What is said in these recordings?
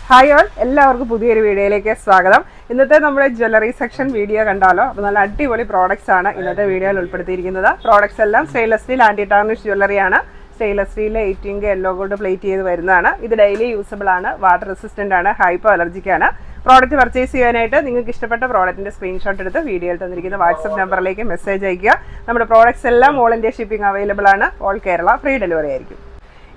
Hi all, എല്ലാവർക്കും പുതിയൊരു വീഡിയോയിലേക്ക് സ്വാഗതം. ഇന്നത്തെ നമ്മുടെ ജ്വല്ലറി സെക്ഷൻ വീഡിയോ കണ്ടാലോ? അപ്പോൾ നല്ല അടിപൊളി പ്രോഡക്റ്റ്സ് ആണ് ഇന്നത്തെ വീഡിയോയിൽ ഉൾപ്പെടുത്തിയിരിക്കുന്നത്. പ്രോഡക്റ്റ്സ് എല്ലാം സ്റ്റെയിൻലെസ് സ്റ്റീൽ ആൻറ്റി ടാർണിഷ് ജ്വല്ലറിയാണ്. സ്റ്റെയിൻലെസ് സ്റ്റീലിൽ 18 യെല്ലോ ഗോൾഡ് പ്ലേറ്റ് ചെയ്ത് വരുന്നതാണ്. ഇത് ഡെയിലി യൂസബിൾ ആണ്, വാട്ടർ റെസിസ്റ്റൻ്റ് ആണ്, ഹൈപ്പോ അലർജിക്കാണ്. പ്രോഡക്റ്റ് പർച്ചേസ് ചെയ്യാനായിട്ട് നിങ്ങൾക്ക് ഇഷ്ടപ്പെട്ട പ്രോഡക്റ്റിൻ്റെ സ്ക്രീൻഷോട്ട് എടുത്ത് വീഡിയോയിൽ തന്നിരിക്കുന്ന വാട്സപ്പ് നമ്പറിലേക്ക് മെസ്സേജ് അയയ്ക്കുക. നമ്മുടെ പ്രോഡക്റ്റ്സ് എല്ലാം ഓൾ ഇന്ത്യ ഷിപ്പിംഗ് അവൈലബിൾ ആണ്. ഓൾ കേരള ഫ്രീ ഡെലിവറി ആയിരിക്കും.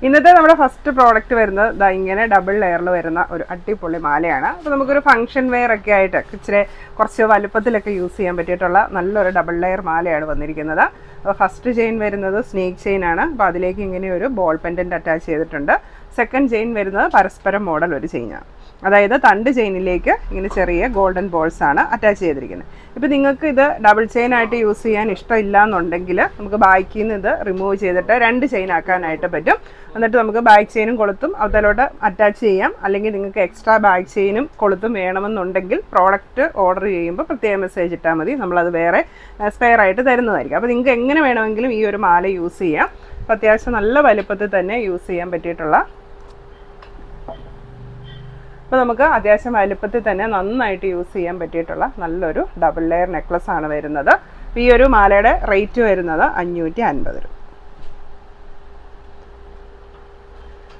ഇന്നത്തെ നമ്മുടെ ഫസ്റ്റ് പ്രോഡക്റ്റ് വരുന്നത് ഇങ്ങനെ ഡബിൾ ലെയറിൽ വരുന്ന ഒരു അടിപൊളി മാലയാണ്. അപ്പോൾ നമുക്കൊരു ഫംഗ്ഷൻ വെയർ ഒക്കെ ആയിട്ട് ഇച്ചിരി കുറച്ച് വലുപ്പത്തിലൊക്കെ യൂസ് ചെയ്യാൻ പറ്റിയിട്ടുള്ള നല്ലൊരു ഡബിൾ ലെയർ മാലയാണ് വന്നിരിക്കുന്നത്. അപ്പോൾ ഫസ്റ്റ് ചെയിൻ വരുന്നത് സ്നേക്ക് ചെയിൻ ആണ്. അപ്പോൾ അതിലേക്ക് ഇങ്ങനെ ഒരു ബോൾ പെൻഡൻറ്റ് അറ്റാച്ച് ചെയ്തിട്ടുണ്ട്. സെക്കൻഡ് ചെയിൻ വരുന്നത് പരസ്പരം മോഡൽ ഒരു ചെയിനാണ്. അതായത് തണ്ട് ചെയിനിലേക്ക് ഇങ്ങനെ ചെറിയ ഗോൾഡൻ ബോൾസ് ആണ് അറ്റാച്ച് ചെയ്തിരിക്കുന്നത്. ഇപ്പോൾ നിങ്ങൾക്ക് ഇത് ഡബിൾ ചെയിൻ ആയിട്ട് യൂസ് ചെയ്യാൻ ഇഷ്ടമില്ല എന്നുണ്ടെങ്കിൽ നമുക്ക് ബാക്കിൽ നിന്ന് ഇത് റിമൂവ് ചെയ്തിട്ട് 2 ചെയിൻ ആക്കാനായിട്ട് പറ്റും. എന്നിട്ട് നമുക്ക് ബാക്ക് ചെയിനും കൊളുത്തും അതിലോട്ട് അറ്റാച്ച് ചെയ്യാം. അല്ലെങ്കിൽ നിങ്ങൾക്ക് എക്സ്ട്രാ ബാക്ക് ചെയിനും കൊളുത്തും വേണമെന്നുണ്ടെങ്കിൽ പ്രോഡക്റ്റ് ഓർഡർ ചെയ്യുമ്പോൾ പ്രത്യേകം മെസ്സേജ് ഇട്ടാൽ മതി. നമ്മളത് വേറെ സ്പെയർ ആയിട്ട് തരുന്നതായിരിക്കും. അപ്പോൾ നിങ്ങൾക്ക് എങ്ങനെ വേണമെങ്കിലും ഈ ഒരു മാല യൂസ് ചെയ്യാം. അപ്പോൾ അത്യാവശ്യം നല്ല വലുപ്പത്തിൽ തന്നെ യൂസ് ചെയ്യാൻ പറ്റിയിട്ടുള്ള, അപ്പോൾ നമുക്ക് അത്യാവശ്യം വലുപ്പത്തിൽ തന്നെ നന്നായിട്ട് യൂസ് ചെയ്യാൻ പറ്റിയിട്ടുള്ള നല്ലൊരു ഡബിൾ ലെയർ നെക്ലസ് ആണ് വരുന്നത്. ഈ ഒരു മാലയുടെ റേറ്റ് വരുന്നത് 550 രൂപ.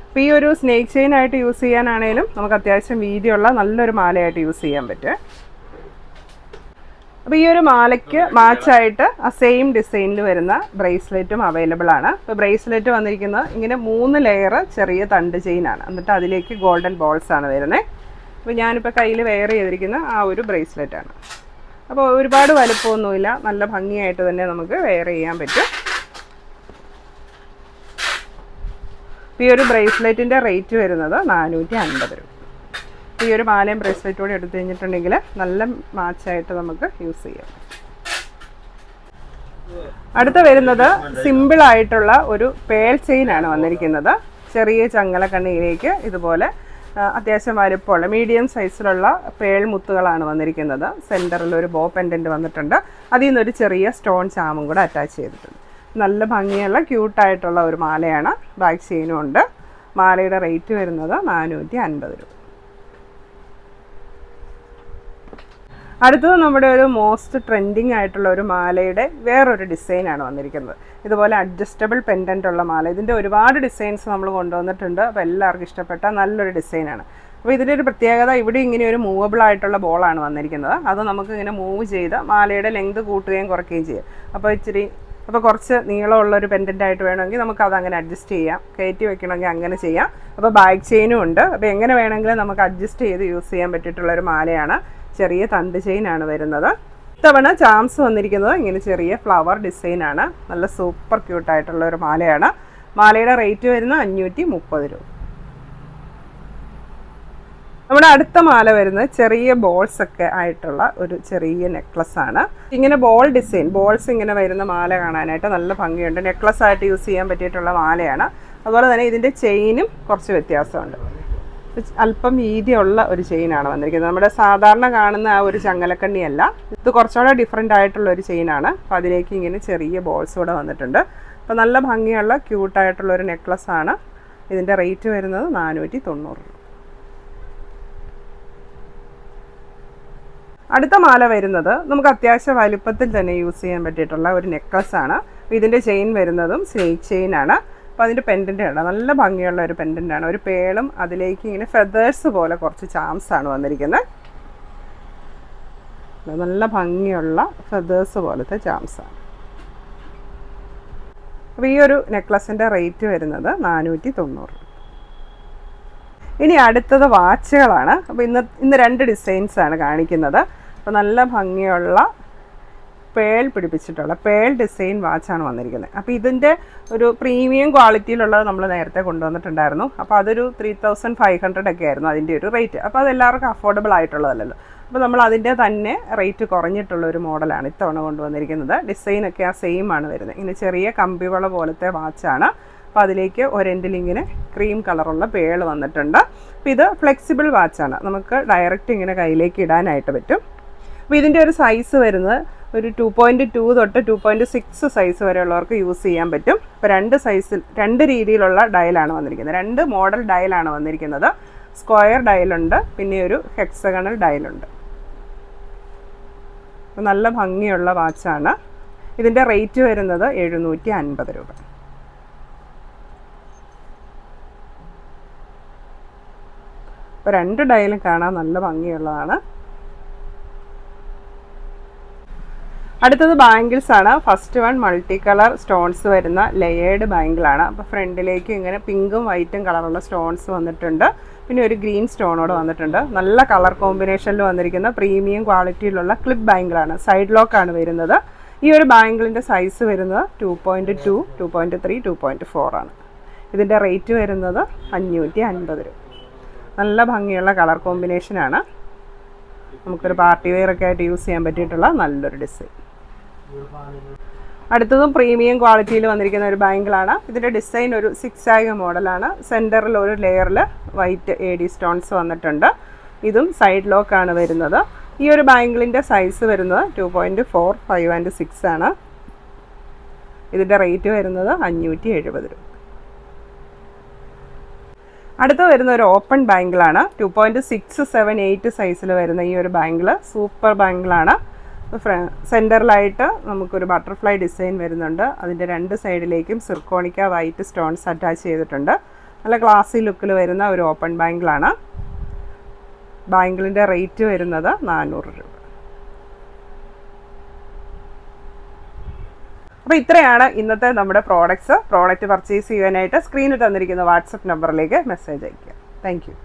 അപ്പോൾ ഈ ഒരു സ്നേക്ക് ചെയിൻ ആയിട്ട് യൂസ് ചെയ്യാനാണെങ്കിലും നമുക്ക് അത്യാവശ്യം വീതിയുള്ള നല്ലൊരു മാലയായിട്ട് യൂസ് ചെയ്യാൻ പറ്റും. അപ്പോൾ ഈ ഒരു മാലയ്ക്ക് മാച്ചായിട്ട് ആ സെയിം ഡിസൈനിൽ വരുന്ന ബ്രേസ്ലെറ്റും അവൈലബിൾ ആണ്. അപ്പോൾ ബ്രേസ്ലെറ്റ് വന്നിരിക്കുന്നത് ഇങ്ങനെ 3 ലെയർ ചെറിയ തണ്ട് ചെയിനാണ്. എന്നിട്ട് അതിലേക്ക് ഗോൾഡൻ ബോൾസ് ആണ് വരുന്നത്. അപ്പോൾ ഞാനിപ്പോൾ കയ്യിൽ വെയർ ചെയ്തിരിക്കുന്ന ആ ഒരു ബ്രേസ്ലെറ്റാണ്. അപ്പോൾ ഒരുപാട് വലുപ്പമൊന്നുമില്ല, നല്ല ഭംഗിയായിട്ട് തന്നെ നമുക്ക് വെയർ ചെയ്യാൻ പറ്റും. ഈ ഒരു ബ്രേസ്ലെറ്റിൻ്റെ റേറ്റ് വരുന്നത് 450 രൂപ. ഈ ഒരു മാലയും ബ്രേസ്ലെറ്റ് കൂടി എടുത്തു കഴിഞ്ഞിട്ടുണ്ടെങ്കിൽ നല്ല മാച്ചായിട്ട് നമുക്ക് യൂസ് ചെയ്യാം. അടുത്ത വരുന്നത് സിമ്പിൾ ആയിട്ടുള്ള ഒരു പേൾ ചെയിൻ ആണ് വന്നിരിക്കുന്നത്. ചെറിയ ചങ്ങലക്കണ്ണിയിലേക്ക് ഇതുപോലെ അത്യാവശ്യം വലുപ്പമുള്ള മീഡിയം സൈസിലുള്ള പേൾ മുത്തുകളാണ് വന്നിരിക്കുന്നത്. സെൻറ്ററിൽ ഒരു ബോ പെൻഡൻറ്റ് വന്നിട്ടുണ്ട്. അതിൽ നിന്നൊരു ചെറിയ സ്റ്റോൺ ചാമും കൂടെ അറ്റാച്ച് ചെയ്തിട്ടുണ്ട്. നല്ല ഭംഗിയുള്ള ക്യൂട്ടായിട്ടുള്ള ഒരു മാലയാണ്. ബാക്ക് ചെയിനും ഉണ്ട്. മാലയുടെ റേറ്റ് വരുന്നത് 450 രൂപ. അടുത്തത് നമ്മുടെ ഒരു മോസ്റ്റ് ട്രെൻഡിങ് ആയിട്ടുള്ള ഒരു മാലയുടെ വേറൊരു ഡിസൈനാണ് വന്നിരിക്കുന്നത്. ഇതുപോലെ അഡ്ജസ്റ്റബിൾ പെൻഡൻ്റ് ഉള്ള മാല. ഇതിൻ്റെ ഒരുപാട് ഡിസൈൻസ് നമ്മൾ കൊണ്ടുവന്നിട്ടുണ്ട്. അപ്പോൾ എല്ലാവർക്കും ഇഷ്ടപ്പെട്ട നല്ലൊരു ഡിസൈനാണ്. അപ്പോൾ ഇതിൻ്റെ ഒരു പ്രത്യേകത, ഇവിടെ ഇങ്ങനെ ഒരു മൂവബിൾ ആയിട്ടുള്ള ബോളാണ് വന്നിരിക്കുന്നത്. അത് നമുക്ക് ഇങ്ങനെ മൂവ് ചെയ്ത് മാലയുടെ ലെങ്ത് കൂട്ടുകയും കുറയ്ക്കുകയും ചെയ്യാം. അപ്പോൾ കുറച്ച് നീളമുള്ളൊരു പെൻഡൻ്റ് ആയിട്ട് വേണമെങ്കിൽ നമുക്ക് അതങ്ങനെ അഡ്ജസ്റ്റ് ചെയ്യാം. കയറ്റി വെക്കണമെങ്കിൽ അങ്ങനെ ചെയ്യാം. അപ്പോൾ ബാക്ക് ചെയിനും ഉണ്ട്. അപ്പോൾ എങ്ങനെ വേണമെങ്കിലും നമുക്ക് അഡ്ജസ്റ്റ് ചെയ്ത് യൂസ് ചെയ്യാൻ പറ്റിയിട്ടുള്ളൊരു മാലയാണ്. ചെറിയ തണ്ട് ചെയിനാണ് വരുന്നത്. ഇത്തവണ ചാംസ് വന്നിരിക്കുന്നത് ഇങ്ങനെ ചെറിയ ഫ്ലവർ ഡിസൈനാണ്. നല്ല സൂപ്പർ ക്യൂട്ടായിട്ടുള്ള ഒരു മാലയാണ്. മാലയുടെ റേറ്റ് വരുന്നത് 530 രൂപ. നമ്മുടെ അടുത്ത മാല വരുന്നത് ചെറിയ ബോൾസ് ഒക്കെ ആയിട്ടുള്ള ഒരു ചെറിയ നെക്ലസ് ആണ്. ഇങ്ങനെ ബോൾ ഡിസൈൻ, ബോൾസ് ഇങ്ങനെ വരുന്ന മാല കാണാനായിട്ട് നല്ല ഭംഗിയുണ്ട്. നെക്ലസ് ആയിട്ട് യൂസ് ചെയ്യാൻ പറ്റിയിട്ടുള്ള മാലയാണ്. അതുപോലെ തന്നെ ഇതിൻ്റെ ചെയിനും കുറച്ച് വ്യത്യാസമുണ്ട്. അല്പം വീതിയുള്ള ഒരു ചെയിനാണ് വന്നിരിക്കുന്നത്. നമ്മുടെ സാധാരണ കാണുന്ന ആ ഒരു ചങ്ങലക്കണ്ണിയല്ല, ഇത് കുറച്ചുകൂടെ ഡിഫറെൻ്റ് ആയിട്ടുള്ള ഒരു ചെയിനാണ്. അപ്പോൾ അതിലേക്ക് ഇങ്ങനെ ചെറിയ ബോൾസ് കൂടെ വന്നിട്ടുണ്ട്. അപ്പോൾ നല്ല ഭംഗിയുള്ള ക്യൂട്ടായിട്ടുള്ളൊരു നെക്ലസ് ആണ്. ഇതിൻ്റെ റേറ്റ് വരുന്നത് 490 രൂപ. അടുത്ത മാല വരുന്നത് നമുക്ക് അത്യാവശ്യം വലുപ്പത്തിൽ തന്നെ യൂസ് ചെയ്യാൻ പറ്റിയിട്ടുള്ള ഒരു നെക്ലസ് ആണ്. ഇതിൻ്റെ ചെയിൻ വരുന്നതും സ്നേക്ക് ചെയിൻ ആണ്. അപ്പോൾ അതിൻ്റെ പെൻഡൻ്റ് ആണ്, നല്ല ഭംഗിയുള്ള ഒരു പെൻഡൻ്റ് ആണ്. ഒരു പേളും അതിലേക്ക് ഇങ്ങനെ ഫെദേഴ്സ് പോലെ കുറച്ച് ചാംസ് ആണ് വന്നിരിക്കുന്നത്. നല്ല ഭംഗിയുള്ള ഫെദേഴ്സ് പോലത്തെ ചാംസ് ആണ്. അപ്പോൾ ഈ ഒരു നെക്ലസിൻ്റെ റേറ്റ് വരുന്നത് 490. ഇനി അടുത്തത് വാച്ചുകളാണ്. അപ്പോൾ ഇന്ന് 2 ഡിസൈൻസ് ആണ് കാണിക്കുന്നത്. അപ്പോൾ നല്ല ഭംഗിയുള്ള പേൾ പിടിപ്പിച്ചിട്ടുള്ള പേൾ ഡിസൈൻ വാച്ചാണ് വന്നിരിക്കുന്നത്. അപ്പോൾ ഇതിൻ്റെ ഒരു പ്രീമിയം ക്വാളിറ്റിയിലുള്ളത് നമ്മൾ നേരത്തെ കൊണ്ടുവന്നിട്ടുണ്ടായിരുന്നു. അപ്പോൾ അതൊരു 3500 ഒക്കെ ആയിരുന്നു അതിൻ്റെ ഒരു റേറ്റ്. അപ്പോൾ അതെല്ലാവർക്കും അഫോർഡബിൾ ആയിട്ടുള്ളതല്ലല്ലോ. അപ്പോൾ നമ്മൾ അതിൻ്റെ തന്നെ റേറ്റ് കുറഞ്ഞിട്ടുള്ള ഒരു മോഡലാണ് ഇത്തവണ കൊണ്ടുവന്നിരിക്കുന്നത്. ഡിസൈനൊക്കെ ആ സെയിം ആണ് വരുന്നത്. ഇങ്ങനെ ചെറിയ കമ്പിവള പോലത്തെ വാച്ചാണ്. അപ്പോൾ അതിലേക്ക് ഒരെൻഡിലിങ്ങനെ ക്രീം കളറുള്ള പേൾ വന്നിട്ടുണ്ട്. അപ്പോൾ ഇത് ഫ്ലെക്സിബിൾ വാച്ചാണ്, നമുക്ക് ഡയറക്റ്റ് ഇങ്ങനെ കയ്യിലേക്ക് ഇടാനായിട്ട് പറ്റും. അപ്പോൾ ഇതിൻ്റെ ഒരു സൈസ് വരുന്നത് ഒരു 2.2 തൊട്ട് 2.6 സൈസ് വരെയുള്ളവർക്ക് യൂസ് ചെയ്യാൻ പറ്റും. ഇപ്പോൾ 2 സൈസിൽ 2 രീതിയിലുള്ള ഡയലാണ് വന്നിരിക്കുന്നത്, 2 മോഡൽ ഡയലാണ് വന്നിരിക്കുന്നത്. സ്ക്വയർ ഡയലുണ്ട്, പിന്നെ ഒരു ഹെക്സഗണൽ ഡയലുണ്ട്. നല്ല ഭംഗിയുള്ള വാച്ചാണ്. ഇതിൻ്റെ റേറ്റ് വരുന്നത് 750 രൂപ. അപ്പോൾ 2 ഡയലും കാണാൻ നല്ല ഭംഗിയുള്ളതാണ്. അടുത്തത് ബാംഗിൾസ് ആണ്. First one multi colour stones വരുന്ന ലെയേർഡ് ബാംഗിളാണ്. അപ്പോൾ ഫ്രണ്ടിലേക്ക് ഇങ്ങനെ പിങ്കും വൈറ്റും കളറുള്ള സ്റ്റോൺസ് വന്നിട്ടുണ്ട്. പിന്നെ ഒരു ഗ്രീൻ സ്റ്റോണോട് വന്നിട്ടുണ്ട്. നല്ല കളർ കോമ്പിനേഷനിൽ വന്നിരിക്കുന്ന പ്രീമിയം ക്വാളിറ്റിയിലുള്ള ക്ലിപ്പ് ബാംഗിളാണ്. സൈഡ് ലോക്കാണ് വരുന്നത്. ഈ ഒരു ബാംഗിളിൻ്റെ സൈസ് വരുന്നത് 2.2, 2.3, 2.4 ആണ്. ഇതിൻ്റെ റേറ്റ് വരുന്നത് 550 രൂപ. നല്ല ഭംഗിയുള്ള കളർ കോമ്പിനേഷനാണ്. നമുക്കൊരു പാർട്ടി വെയർ ഒക്കെ ആയിട്ട് യൂസ് ചെയ്യാൻ പറ്റിയിട്ടുള്ള നല്ലൊരു ഡിസൈൻ. അടുത്തതും പ്രീമിയം ക്വാളിറ്റിയിൽ വന്നിരിക്കുന്ന ഒരു ബാംഗിളാണ്. ഇതിൻ്റെ ഡിസൈൻ ഒരു സിക്സാഗ് മോഡലാണ്. സെൻറ്ററിൽ ഒരു ലെയറിൽ വൈറ്റ് AD സ്റ്റോൺസ് വന്നിട്ടുണ്ട്. ഇതും സൈഡ് ലോക്കാണ് വരുന്നത്. ഈ ഒരു ബാംഗിളിൻ്റെ സൈസ് വരുന്നത് 2.4, 5 and 6 ആണ്. ഇതിൻ്റെ റേറ്റ് വരുന്നത് 570 രൂപ. അടുത്ത വരുന്ന ഒരു ഓപ്പൺ ബാംഗിളാണ്. 2.6, 7, 8 സൈസിൽ വരുന്ന ഈ ഒരു ബാംഗിള് സൂപ്പർ ബാംഗിളാണ്. സെൻറ്ററിലായിട്ട് നമുക്കൊരു ബട്ടർഫ്ലൈ ഡിസൈൻ വരുന്നുണ്ട്. അതിൻ്റെ 2 സൈഡിലേക്കും സിർക്കോണിക്ക വൈറ്റ് സ്റ്റോൺസ് അറ്റാച്ച് ചെയ്തിട്ടുണ്ട്. നല്ല ക്ലാസി ലുക്കിൽ വരുന്ന ഒരു ഓപ്പൺ ബാംഗിളാണ്. ബാംഗിളിൻ്റെ റേറ്റ് വരുന്നത് 400 രൂപ. അപ്പോൾ ഇത്രയാണ് ഇന്നത്തെ നമ്മുടെ പ്രോഡക്റ്റ് പർച്ചേസ് ചെയ്യാനായിട്ട് സ്ക്രീനിൽ തന്നിരിക്കുന്ന വാട്സപ്പ് നമ്പറിലേക്ക് മെസ്സേജ് അയയ്ക്കുക. Thank you.